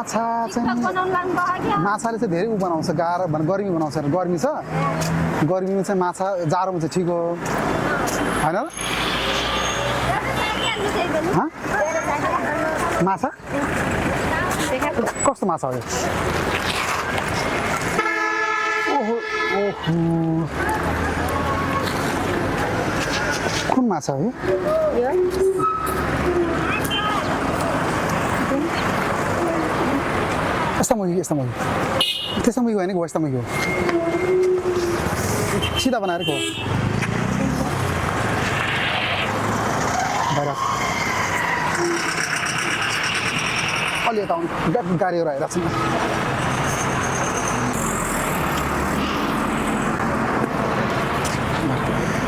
माछा चाहिँ माछाले चाहिँ धेरै उ बनाउँछ गाह्रो भने गर्मी बनाउँछ गर्मी छ गर्मीमा चाहिँ माछा जाडोमा चाहिँ ठिक हो हैन माछा कस्तो माछा हो यो ओहो ओहो कुन माछा हो यो यस्ता मुगी त्यस्तो मुगी होइन कि यस्ता मुगी हो सिधा बनाएर को बाहिर अलि यता आउनु गाडीहरू आइरहेको छ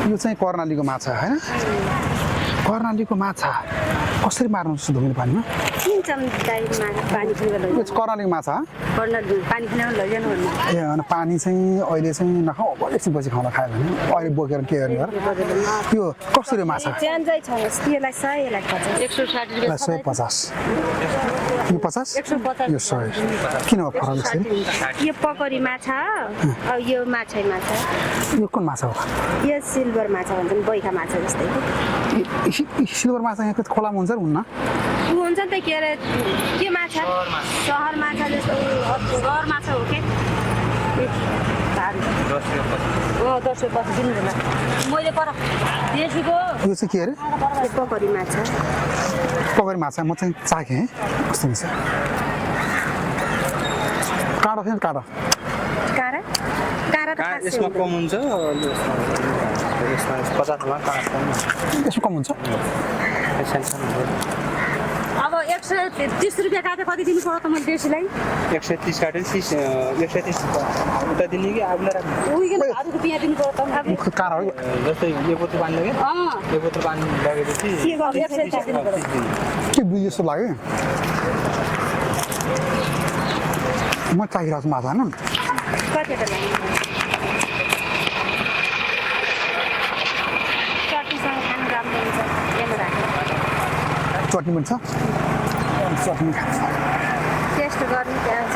यो चाहिँ कर्णालीको माछा हैन कर्णालीको माछा कसरी मार्नु छ धुमिलो पानीमा कर्णालीको माछा ए अनि पानी चाहिँ अहिले चाहिँ नखाऊ एकछिन पछि खाउँदा खायो भने अहिले बोकेर के गर्ने त्यो कसरी माछा 150 यो 50 यो 100 किन हो फरक यसरी यो पकरी माछा अब यो माछा यो कुन माछा हो यो सिल्भर माछा भन्छन् बैखा माछा जस्तै सिल्भर माछा यहाँ खोलामा हुन्छ हुन्न हुन्छ नि त के अरे के माछा सहर माछा जस्तो सहर माछा हो के 10 रुपैयाँ दिनु होला मैले पर देशको यो चाहिँ के अरे पकरी माछा म चाहिँ चाखेँ कस्तो हुन्छ काँडा छैन काँडा काँडा त यसमा कम हुन्छ यसमा 50 मा काँडा यसमा कम हुन्छ अब 130 रुपैयाँ काटे कति दिनु पर्यो त मैले देशीलाई 130 काटे 130 उता दिने कि आफूलाई राख्नु अरू रुपैयाँ दिनु पर्यो त काँडा हो जस्तै यो बोतल पानी लगे यो बोतल पानी लगेपछि के बुझ जस्तो लाग्यो म चाहिरहेको छु माछा हैन कतिवटा लाग्यो चटनीसँग खानु राम्रो हुन्छ यसमा राखेर चटनी पनि छ चटनी खान्छ टेस्ट गर्नु त्यहाँ छ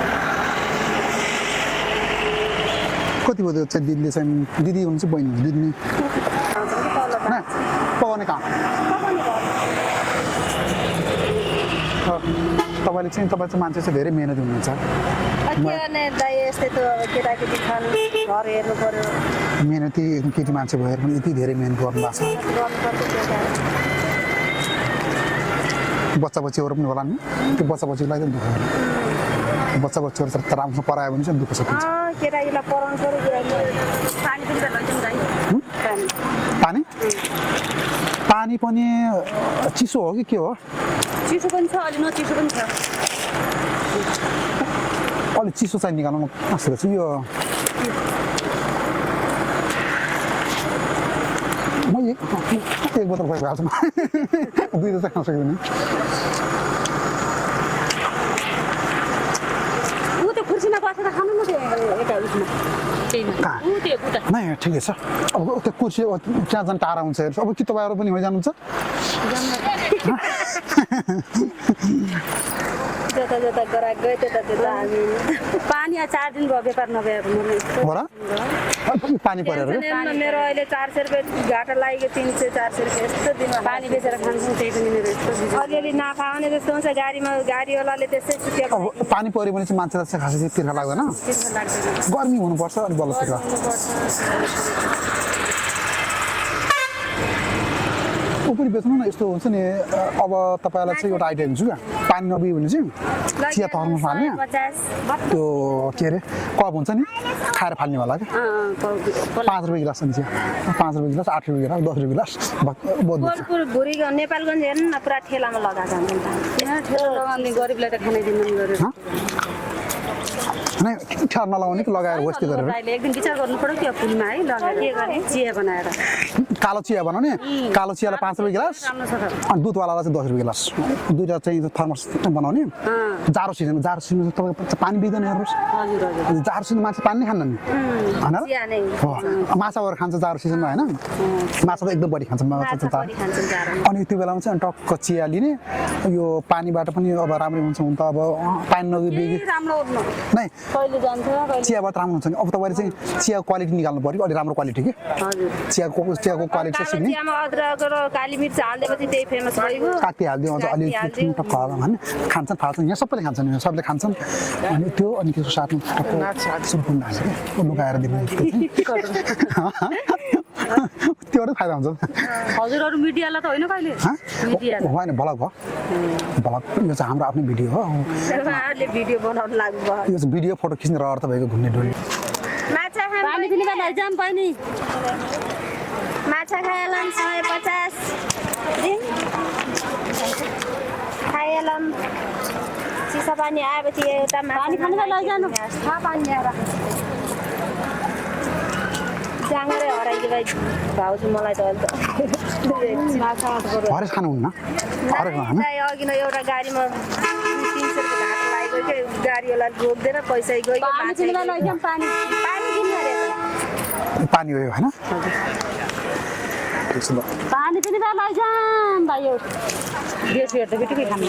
कति बजे चाहिँ दिदीले चाहिँ दिदी हुनुहुन्छ बहिनी हुन्छ दिदी पकाउने काम तपाईँ चाहिँ मान्छे चाहिँ धेरै मेहनत हुनुहुन्छ यस्तै त अब केटाकेटी छन् घर हेर्नु पर्यो मेहनती केटी मान्छे भएर पनि यति धेरै मेहनत गर्नुभएको छ बच्चा बच्चीहरू पनि होला नि त्यो बच्चा बच्चीलाई चाहिँ दुःख बच्चा बच्चीहरू त राम्रोसँग पढायो भने चाहिँ दुःख सकिन्छ केटाकेटीलाई पढाउनु पर्यो पानी पानी पनि चिसो हो कि के हो चिसो पनि छ अलि नचिसो पनि छ अलिक चिसो चाहिँ निकाल्नु आँसेको छु यो म एक बोतल खुवाइ भएको छु दुई त खान सक्दैन ऊ त्यो कुर्सीमा बसेर खानु न यता उसमा नै ठिकै छ अब त्यो कुर्सी त्यहाँ जान टाढा हुन्छ अब कि तपाईँहरू पनि जानुहुन्छ जता जता गराएको गयो त्यता त्यता हामी पानी 4 दिन भयो व्यापार नभएर पानी परेर मेरो अहिले 400 रुपियाँ घाटा लागेको 300 400 रुपियाँ यस्तो दिनमा पानी बेचेर खान्छु त्यही पनि मेरो यस्तो अलिअलि नाफा आउने जस्तो हुन्छ गाडीवालाले त्यसै सुत्या पानी पऱ्यो भने चाहिँ मान्छेलाई चाहिँ खासै तिर्खा लाग्दैन गर्मी हुनुपर्छ अनि बल्ल तिर्खा पनि बेच्नु न यस्तो हुन्छ नि अब तपाईँलाई चाहिँ एउटा आइडिया दिन्छु क्या पानी नबियो भने चाहिँ चिया थर्मस फाल्ने त्यो के अरे कप हुन्छ नि खाएर फाल्नेवाला क्या 5 रुपियाँ गिलास नि चिया 5 रुपियाँ गिलास 8 रुपियाँ गिलास 10 रुपियाँ गिलास भुरी नेपालगञ्ज हेर्नु न पुरा ठेलामा लगाएको हुन्छ ठेला लगाउने गरिबलाई त खानै दिनु गरेर नै ठेला नलाउने कि लगाएर वस्ती गरेर एक दिन विचार गर्नु पर्यो कि पुलमा है लगाएर के गर्ने चिया बनाएर कालो चिया बनाउने कालो चियालाई 5 रुपियाँ गिलास अनि दुधवालालाई चाहिँ 10 रुपियाँ गिलास दुईटा चाहिँ थर्मस बनाउने जाडो सिजनमा तपाईँको पानी बिग्दैन हेर्नुहोस् जाडो सिजनमा मान्छे पानी नै खान्न नि होइन माछाहरू खान्छ जाडो सिजनमा होइन माछा त एकदम बढी खान्छ अनि त्यो बेलामा चाहिँ टक्क चिया लिने यो पानीबाट पनि अब राम्रै हुन्छ हुन त अब पानी नबिग्रि नै चियाबाट राम्रो हुन्छ नि अब तपाईँले चाहिँ चियाको क्वालिटी निकाल्नु पर्यो अलि राम्रो क्वालिटी के चियाको क्वालिटी चाहिँ सिक्ने काली मिर्च हाल्देपछि त्यही फेमस भइगयो काटी हालिदियो अझ अलिअलि टक्क होइन खान्छन् फाल्छन् यहाँ सबैले खान्छन् सबले खान्छन् अनि त्यो अनि त्यसको साथमा टक्क सुरकुन हाल्छ कि लुकाएर दिने त्यो फाइदा हुन्छ हजुरहरू मिडियालाई त होइन कहिले होइन भलक भयो भलक यो चाहिँ हाम्रो आफ्नै भिडियो हो भिडियो बनाउन लाग्नु यो चाहिँ भिडियो फोटो खिच्ने रहर त भएको घुम्ने डोली पानी पनि लैजाम पनि माछा खाइहालौँ 150 खाइहालौँ चिसो पानी आएपछि एउटा पानी खानु लैजानु पानी ल्याएर जाँगरै हराइदियो भाइ भाउजू मलाई त हरेस खानुहुन्न अघि नै एउटा गाडीमा 300 रुपियाँ घाटा लागेको के गाडीवाला रोक्दैन पैसै गयो पानी हो होइन पानी पनि लैजाम भाइ देशीहरू त बिटिकै खानु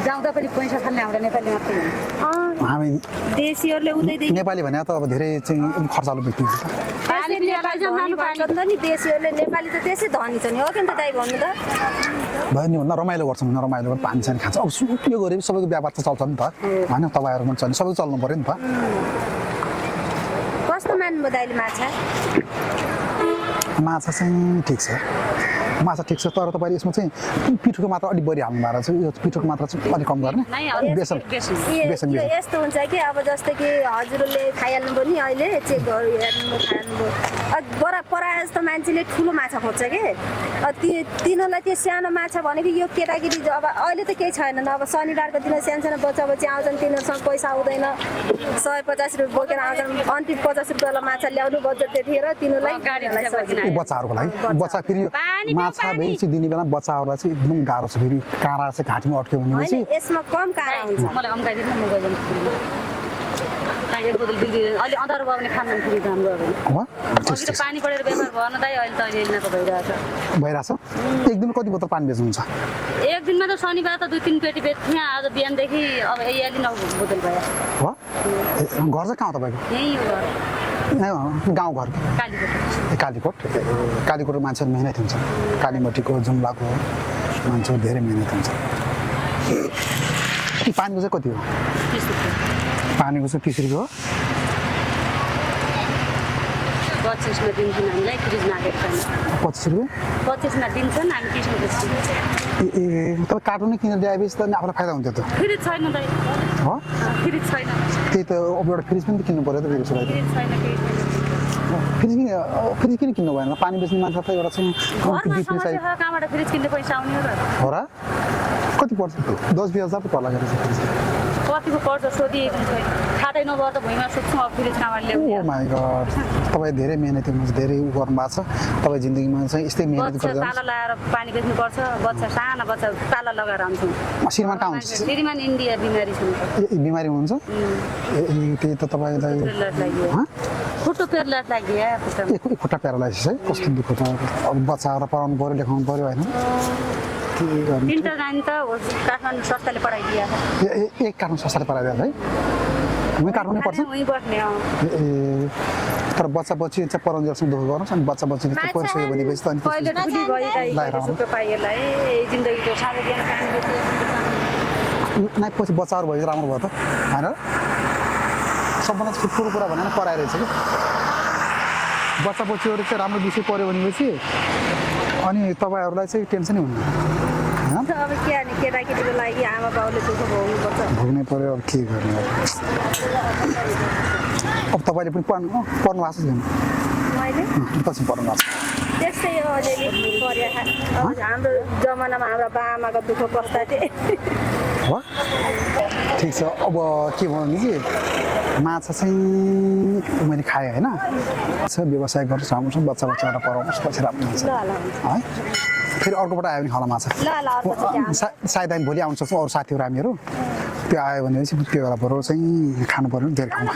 जाउँदा पनि पैसा खाने हाम्रो नेपाली मात्रै हामी देशीहरूले उतै नेपाली भने त अब धेरै चाहिँ खर्चालु व्यक्ति हुन्छ नि देशीहरूले नेपाली त त्यसै धनी छ नि हो कि त दाइ भन्नु त भयो नि भन्दा रमाइलो गर्छौँ रमाइलो गरेर पानी सानी खान्छ अब यो गरे सबैको व्यापार त चल्छ नि त होइन तपाईँहरू पनि चल्ने सबैको चल्नु पऱ्यो नि त कस्तो मान्नु दाइले माछा चाहिँ ठिक छ माछा ठिक छ तर तपाईँले यसमा चाहिँ पिठोको मात्रा अलिक बढी हाल्नु भएको छ यो पिठोको मात्रा चाहिँ अलिक कम गर्ने बेसन यस्तो हुन्छ कि अब जस्तै कि हजुरले खाइहाल्नु भयो नि अहिले चेक गर्नु हेर्नु खाइहाल्नु प्रायः जस्तो मान्छेले ठुलो माछा खोज्छ कि तिनीहरूलाई त्यो सानो माछा भनेको यो केटाकेटी अब अहिले त केही छैन अब शनिबारको दिन सानो बच्चा बच्ची आउँछन् तिनीहरूसँग पैसा आउँदैन 150 रुपियाँ बोकेर आउँछन् 50 रुपियाँवाला माछा ल्याउनु बजेट त्यतिखेर तिनीहरूलाई बच्चाहरूको लागि बच्चा फेरि माछा बेसी दिने बेला बच्चाहरूलाई चाहिँ एकदम गाह्रो छ फेरि काँडा चाहिँ घाँटीमा अट्क्यो भनेपछि यसमा कम काँडा हुन्छ मलाई अम्काइदिनु म गइदिनु एक बोतल बिग्रियो अहिले अँधारो भयो भने खानु फेरि राम्रो हो पानी परेर बेमार भएन दाइ अहिले त अहिले त भइरहेछ एक दिन कति बोतल पानी बेच्नुहुन्छ एक दिनमा त शनिबार त 2-3 पेटी बेच्थेँ आज बिहानदेखि अब अहिले 9 बोतल भयो हो घर चाहिँ कहाँ हो तपाईँको यहीँ हो गाउँघर कालीकोट मान्छेहरू मेहनत हुन्छ कालीमटीको जुम्लाको मान्छेहरू धेरै मेहनत हुन्छ पानीको चाहिँ कति हो पानीको चाहिँ 30 रुपियाँ हो 25 मा दिन्छन् हामीलाई फ्रिजमा हालेर 25 रुपियाँ 25 मा दिन्छन् हामी 30 मा बेच्छौँ ए तपाईँ कार्टुनै किनेर ल्याएपछि त आफूलाई फाइदा हुन्थ्यो त फ्रिज छैन दाइ हो फ्रिज छैन त्यही त अब एउटा फ्रिज पनि त किन्नु पर्यो त फेरि फ्रिज छैन फ्रिज किन किन्नु भएन पानी बेच्ने मान्छे त एउटा चाहिँ कहाँबाट फ्रिज किन्ने पैसा आउने हो र कति पर्छ 10,000 पर्ला गरेर फ्रिज कतिको पर्छ सोधिएको थाहै नभए त भुइँमा सोध्छौँ अब फ्रिज कहाँबाट ल्याउने ओ माई गड तपाईँ धेरै मेहनती हुनुहुन्छ धेरै गर्नु भएको छ तपाईँ जिन्दगीमा चाहिँ यस्तै मेहनत गर्दै ताला लगाएर पानी बेच्नुपर्छ बच्चा सानो बच्चा ताला लगाएर आउँछौँ श्रीमान कहाँ हुन्छ श्रीमान इन्डिया बिमारी छन् बिमारी हुनुहुन्छ त्यही त तपाईँलाई खुट्टो पेरलाइज लाग्यो खुट्टा प्यारालाइसिस है कस्तो दुःख छ अब बच्चाहरूलाई पढाउनु पऱ्यो लेखाउनु पऱ्यो होइन तिनवटा नानी त काठमाडौँ संस्थाले पढाइदिया एक काठमाडौँ संस्थाले पढाइदिया है उहीँ काठमाडौँ पर्छ तर बच्चा बच्ची चाहिँ पढाउनेसँग दुःख गर्नुहोस् अनि बच्चा बच्चीले त पढिसक्यो भनेपछि त अनि पछि बच्चाहरू भयो राम्रो भयो त होइन सबभन्दा ठुलो कुरा भनेर पढाइरहेछ कि बच्चा बच्चीहरू चाहिँ राम्रो विषय पढ्यो भनेपछि अनि तपाईँहरूलाई चाहिँ टेन्सनै हुन्न अब के अनि केटाकेटीको लागि आमा बाउले दुःख भोग्नुपर्छ भोग्नै पऱ्यो अब के गर्ने अब तपाईँले पनि पढ्नु भएको छ छैन मैले पछि पढ्नु भएको छ त्यस्तै हो अलिअलि पढ्या हाम्रो जमानामा हाम्रो बाआमाको दुःख कस्ता थिए हो हो ठिक छ अब के भन्नु कि माछा चाहिँ मैले खाएँ होइन व्यवसाय गर्छु राम्रोसँग बच्चाबाट पढाउनुहोस् पछि राम्रो हुन्छ है फेरि अर्कोबाट आयो भने खाला माछा सायद हामी भोलि आउनु सक्छौँ अरू साथीहरू हामीहरू त्यो आयो भने चाहिँ त्यो बेला बरु चाहिँ खानु पर्यो धेरै खानु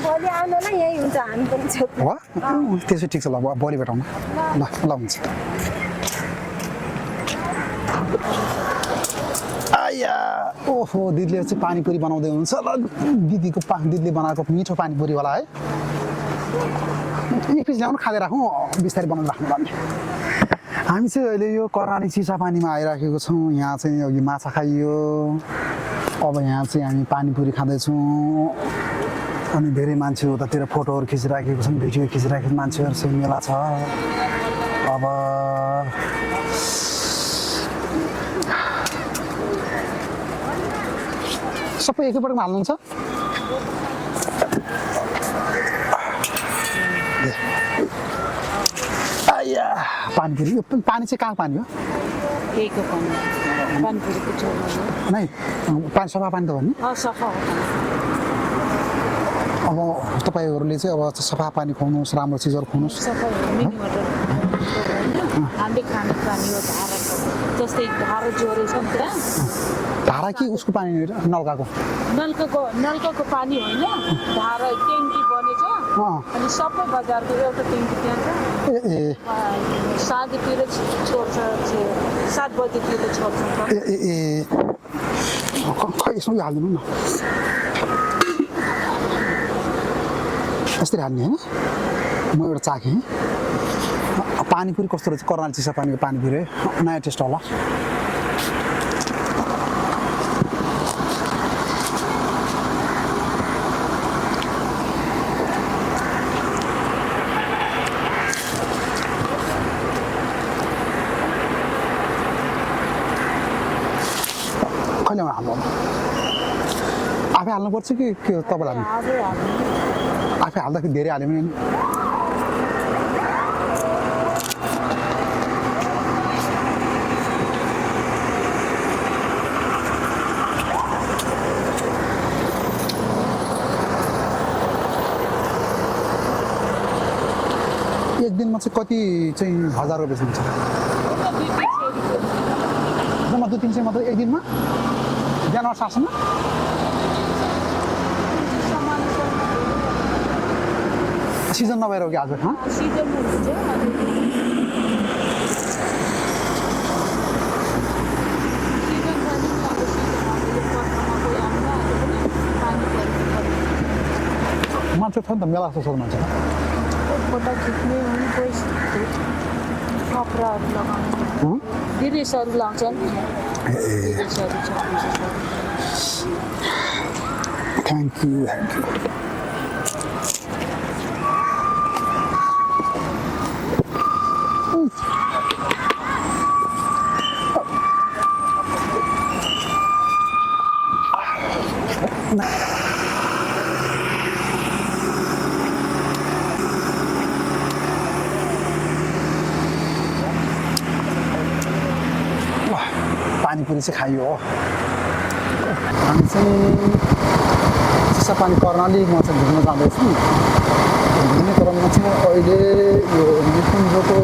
हो त्यसो ठिक छ ल भोलि भेटौँ ल ल हुन्छ आया ओहो दिदीले चाहिँ पानीपुरी बनाउँदै हुनुहुन्छ ल दिदीले बनाएको मिठो पानीपुरी होला है एक पिस ल्याउनु खाँदै राखौँ बिस्तारै बनाउनु राख्नु पर्ने हामी चाहिँ अहिले यो कर्णाली चिसापानीमा आइराखेको छौँ यहाँ चाहिँ अघि माछा खाइयो अब यहाँ चाहिँ हामी पानीपुरी खाँदैछौँ अनि धेरै मान्छे उतातिर फोटोहरू खिचिराखेको छन् भिडियो खिचिराखेको मान्छेहरू चाहिँ मेला छ अब सबै एकैपटकमा हाल्नुहुन्छ आया पानीपुरी यो पानी चाहिँ कहाँ पानी हो नै पानी सफा पानी त हो नि अब तपाईँहरूले चाहिँ अब सफा पानी खुवाउनुहोस् राम्रो चिजहरू खुवाउनुहोस् हामीले खाने पानी हो धाराको जस्तै धारा ज्वरो छ नि त धारा कि उसको पानी नलकाको नलकाको पानी होइन धारा ट्याङ्की बनेछ अनि सबै बजारको एउटा ट्याङ्की त्यहाँ छ साँझतिर छोड्छ 7 बजेतिर छोड्छ खै यसो हालिदिनु न यसरी हाल्ने होइन म एउटा चाखेँ पानीपुरी कस्तो रहेछ कर्णाली चिसापानीको पानीपुरी नयाँ टेस्ट होला कहिले हाल्नु आफै हाल्नुपर्छ कि तपाईँलाई आफै हाल्दाखेरि धेरै हाल्यो भने एक दिनमा चाहिँ कति चाहिँ हजारको बेच्नुहुन्छ जम्मा 200-300 मात्रै एक दिनमा बिहान 8:00 सिजन नभएर हो कि आज मान्छे छ नि त मेला जस्तो छ मान्छे फोटो खिच्ने कपडाहरू लगाउने ड्रेसहरू लाउँछन् थ्याङ्क यू पानीपुरी चाहिँ खाइयो हो हामी चाहिँ चिसापानी कर्णाली म चाहिँ घुम्न जाँदैछु घुम्ने क्रममा चाहिँ अहिले यो निकुञ्जको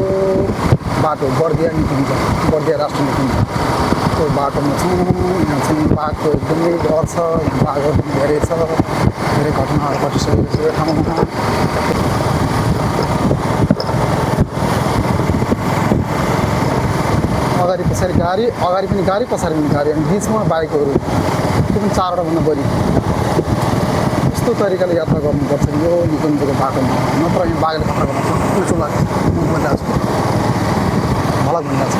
बाटो बर्दिया निकुञ्ज बर्दिया राष्ट्र निकुञ्ज त्यो बाटोमा चाहिँ यहाँ चाहिँ बाघको एकदमै डर छ यहाँ बाघहरू पनि धेरै छ धेरै घटनाहरू घटिसकेको छ यो ठाउँमा अगाडि पछाडि गाडी अगाडि पनि गाडी पछाडि पनि गाडी अनि बिचमा बाइकहरू त्यो पनि 4वटा भन्दा बढी यस्तो तरिकाले यात्रा गर्नुपर्छ यो निकुञ्जको बाटोमा नत्र यहाँ बाघले खतरा गर्नु उल्टो लाग्छ म भनिरहेको छु भलक भनिरहेको छु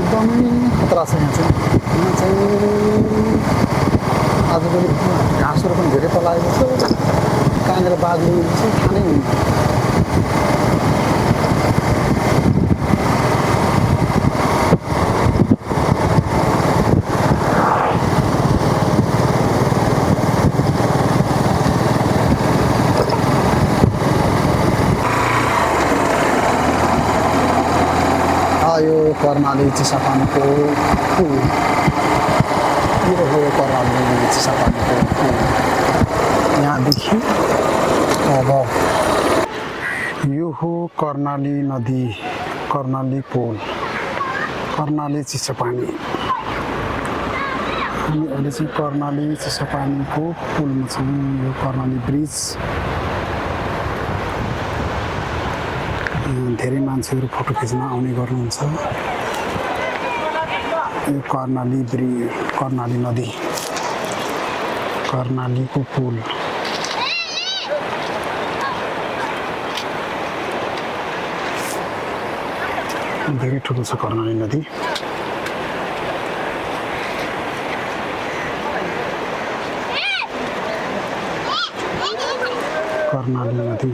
एकदमै खतरा छ यहाँ चाहिँ आजभोलि घाँसहरू पनि धेरै पलाएको छ कहाँनिर बाघले चाहिँ खानै हुने कर्णाली चिसापानीको पुल हो कर्णाली चिसापानीको पुल यहाँदेखि अब यो हो कर्णाली नदी कर्णाली पुल कर्णाली चिसापानी हामी अहिले चाहिँ कर्णाली चिसापानीको पुलमा छौँ यो कर्णाली ब्रिज धेरै मान्छेहरू फोटो खिच्न आउने गर्नुहुन्छ यो कर्णाली ब्रिज कर्णाली नदी कर्णालीको पुल धेरै ठुलो छ कर्णाली नदी कर्णाली नदी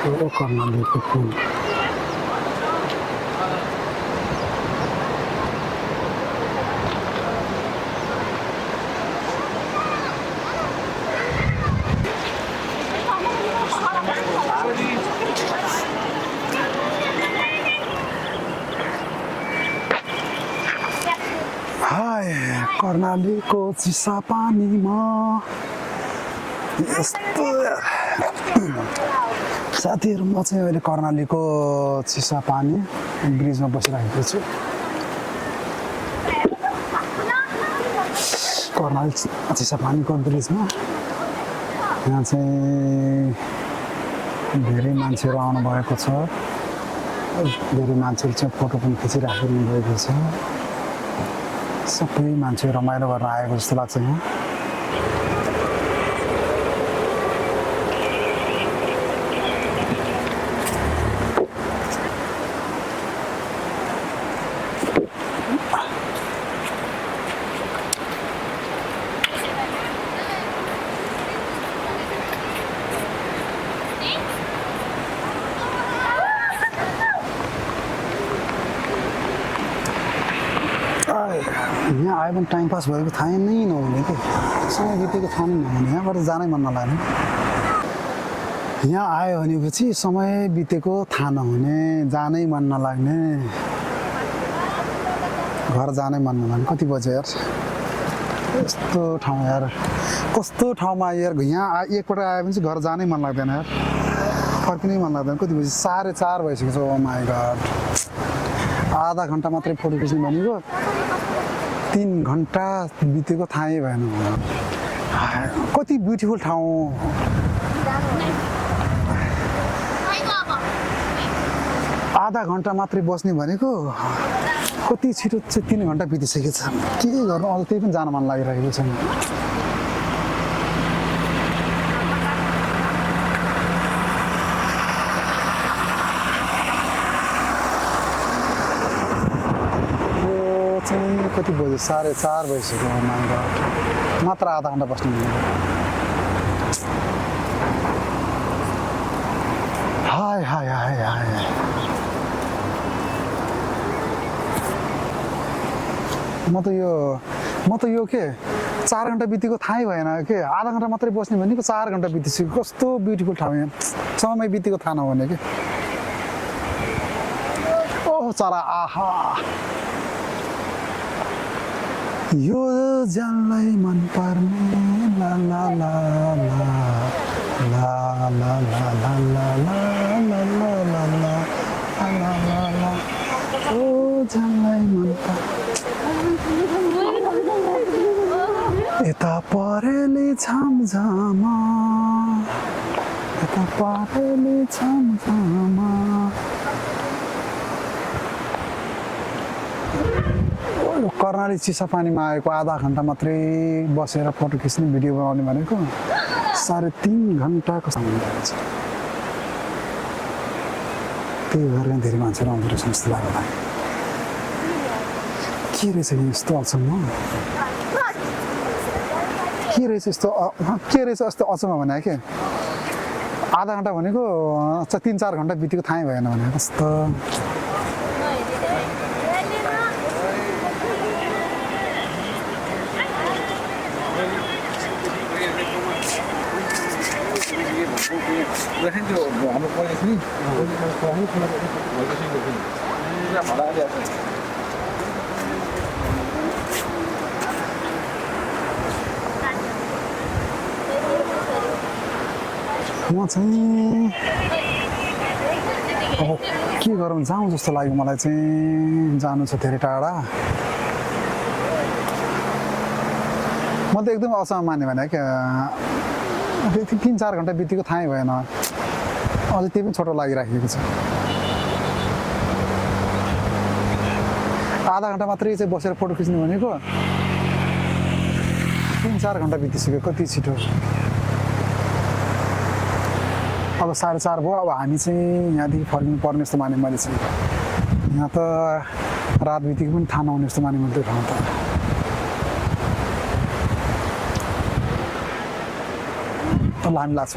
यो कर्णालीको पुल कर्णालीको चिसापानीमा यस्तो साथीहरू म चाहिँ अहिले कर्णालीको चिसापानी ब्रिजमा बसिरहेको छु कर्णाली चिसापानीको ब्रिजमा यहाँ चाहिँ धेरै मान्छेहरू आउनुभएको छ धेरै मान्छेहरू चाहिँ फोटो पनि खिचिराख्नु भएको छ सबै मान्छे रमाइलो गर्न आएको जस्तो लाग्छ यहाँ यहाँ आयो भने टाइम पास भएको थाहै नै नहुने कि समय बितेको थाहा नै नहुने यहाँबाट जानै मन नलाग्ने यहाँ आयो भनेपछि समय बितेको थाहा नहुने जानै मन नलाग्ने घर जानै मन नलाग्ने कति बज्यो यार यस्तो ठाउँ यार कस्तो ठाउँमा यार यहाँ एकपल्ट आयो भने चाहिँ घर जानै मन लाग्दैन यार फर्किनै मन लाग्दैन कति बजी 4:30 भइसकेको छ ओ माई गॉड आधा घन्टा मात्रै फोटो खिच्नु भनेको 3 घन्टा बितेको थाहै भएन कति ब्युटिफुल ठाउँ आधा घन्टा मात्रै बस्ने भनेको कति छिटो चाहिँ 3 घन्टा बितिसकेको छ के गर्नु अझ त्यही पनि जान मन लागिरहेको छ कति बज्यो 4:30 भइसक्यो मात्र आधा घन्टा बस्नु हाय हाय हाय हाय म त यो के 4 घन्टा बितेको थाहै भएन के आधा घन्टा मात्रै बस्ने भनेको 4 घन्टा बितिसक्यो कस्तो ब्युटिफुल ठाउँ यहाँ समय बितेको थाहा नहुने के ओह चरा आहा यो जानलाई मन पर्ने ला ला ला ला ला ला ला ला ला ला ला ला ला ला ला ला ओ जानलाई मन पर्ने यता परेली छमझमा यता परेली छमझमा कर्णाली चिसापानीमा आएको आधा घन्टा मात्रै बसेर फोटो खिच्ने भिडियो बनाउने भनेको 3.5 घन्टाको समय लाग्छ त्यही भएर धेरै मान्छेहरू आउँदो रहेछ जस्तो लाग्यो के रहेछ यस्तो अचम्म के रहेछ यस्तो अचम्म भने के आधा घन्टा भनेको 3-4 घन्टा बितेको थाहै भएन भने कस्तो त्यो हाम्रो कलेज नि पुरा भला आइरहेको छ म चाहिँ अब के गरौँ जाउँ जस्तो लाग्यो मलाई चाहिँ जानु छ धेरै टाढा म त एकदम असामान्य भने क्या 3-4 घन्टा बितेको थाहै भएन अझै त्यही पनि छोटो लागिराखेको छ आधा घन्टा मात्रै चाहिँ बसेर फोटो खिच्नु भनेको 3-4 घन्टा बितिसक्यो कति छिटो अब 4:30 भयो अब हामी चाहिँ यहाँदेखि फर्किनु पर्ने जस्तो माने मैले चाहिँ यहाँ त रात बितेको पनि थाहा नहुने जस्तो माने मैले ठाउँ त लामी लाग्छ